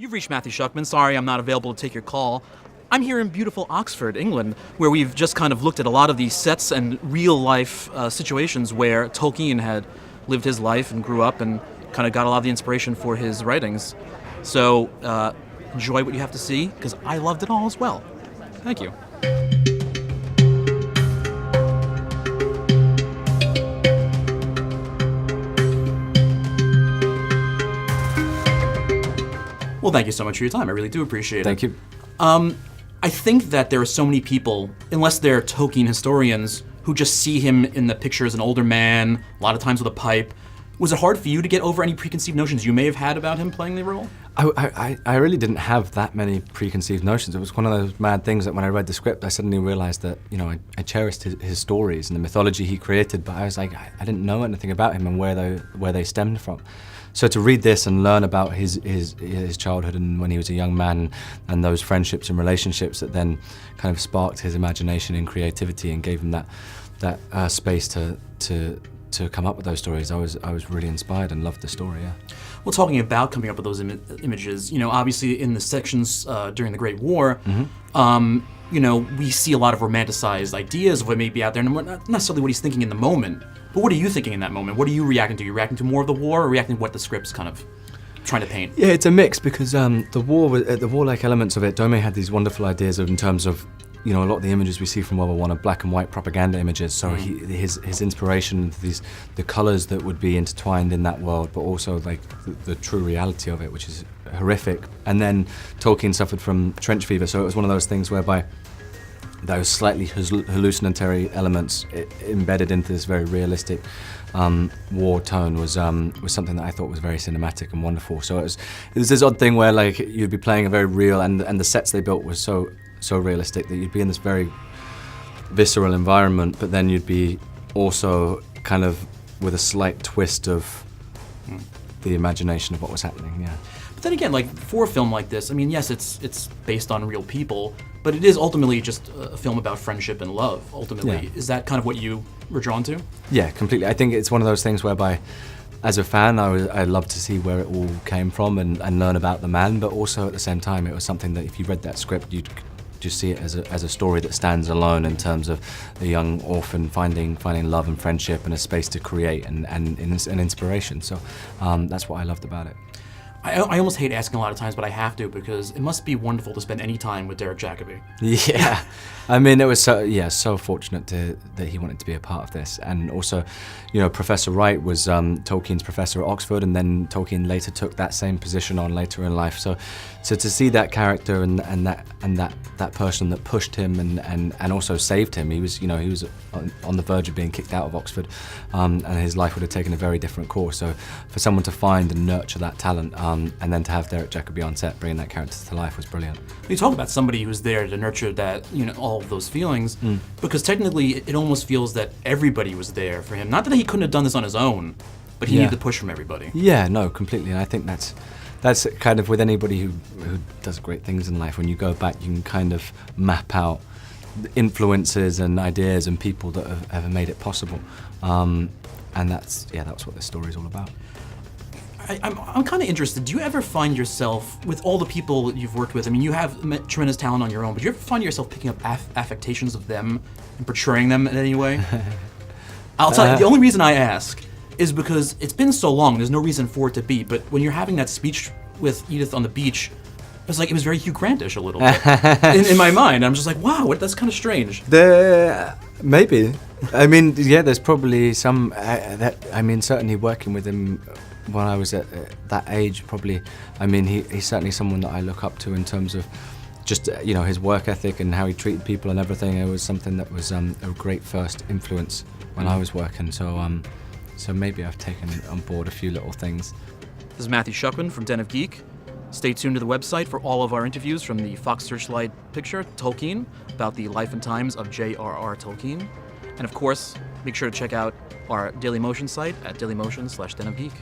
You've reached Matthew Shuckman. Sorry I'm not available to take your call. I'm here in beautiful Oxford, England, where we've just kind of looked at a lot of these sets and real-life situations where Tolkien had lived his life and grew up and kind of got a lot of the inspiration for his writings. So enjoy what you have to see, because I loved it all as well. Thank you. Well, thank you so much for your time. I really do appreciate it. Thank you. I think that there are so many people, unless they're Tolkien historians, who just see him in the picture as an older man, a lot of times with a pipe. Was it hard for you to get over any preconceived notions you may have had about him playing the role? I really didn't have that many preconceived notions. It was one of those mad things that when I read the script, I suddenly realized that, you know, I cherished his stories and the mythology he created, but I was like, I didn't know anything about him and where they stemmed from. So to read this and learn about his childhood and when he was a young man and those friendships and relationships that then kind of sparked his imagination and creativity and gave him that space to come up with those stories, I was really inspired and loved the story. Yeah. Well, talking about coming up with those images, you know, obviously in the sections during the Great War, you know, we see a lot of romanticized ideas of what may be out there, and not necessarily what he's thinking in the moment. But what are you thinking in that moment? What are you reacting to? Are you reacting to more of the war, or reacting to what the script's kind of trying to paint? Yeah, it's a mix because the warlike elements of it, Dome had these wonderful ideas in terms of, you know, a lot of the images we see from World War I are black and white propaganda images. So his inspiration, the colours that would be intertwined in that world, but also like the true reality of it, which is horrific. And then Tolkien suffered from trench fever, so it was one of those things whereby those slightly hallucinatory elements embedded into this very realistic war tone was something that I thought was very cinematic and wonderful. So it was this odd thing where like you'd be playing a very real, and the sets they built was so realistic that you'd be in this very visceral environment, but then you'd be also kind of with a slight twist of the imagination of what was happening. Yeah. But then again, like for a film like this, I mean, yes, it's based on real people, but it is ultimately just a film about friendship and love. Ultimately, is that kind of what you were drawn to? Yeah, completely. I think it's one of those things whereby, as a fan, I loved to see where it all came from and learn about the man, but also at the same time, it was something that if you read that script, you'd just see it as a story that stands alone in terms of a young orphan finding love and friendship and a space to create and an inspiration. So that's what I loved about it. I almost hate asking a lot of times, but I have to, because it must be wonderful to spend any time with Derek Jacobi. Yeah, I mean, it was so fortunate that he wanted to be a part of this. And also, you know, Professor Wright was Tolkien's professor at Oxford, and then Tolkien later took that same position on later in life. So to see that character and that person that pushed him and also saved him, he was on the verge of being kicked out of Oxford, and his life would have taken a very different course. So for someone to find and nurture that talent, and then to have Derek Jacobi on set bringing that character to life was brilliant. You talk about somebody who's there to nurture that, you know, all of those feelings, because technically it almost feels that everybody was there for him. Not that he couldn't have done this on his own, but he needed the push from everybody. Yeah, no, completely. And I think that's kind of with anybody who does great things in life. When you go back, you can kind of map out influences and ideas and people that have made it possible. And that's what this story is all about. I'm kind of interested. Do you ever find yourself, with all the people you've worked with, I mean, you have tremendous talent on your own, but do you ever find yourself picking up affectations of them and portraying them in any way? I'll tell you, the only reason I ask is because it's been so long, there's no reason for it to be, but when you're having that speech with Edith on the beach, it was very Hugh Grantish a little bit in my mind. I'm just like, wow, that's kind of strange. Maybe. I mean, yeah, there's probably some, certainly working with him when I was at that age, probably, I mean, he's certainly someone that I look up to in terms of just, you know, his work ethic and how he treated people and everything. It was something that was a great first influence when I was working. So maybe I've taken on board a few little things. This is Matthew Shuckman from Den of Geek. Stay tuned to the website for all of our interviews from the Fox Searchlight picture, Tolkien, about the life and times of J.R.R. Tolkien. And of course, make sure to check out our Daily Motion site at dailymotion/Den of Geek.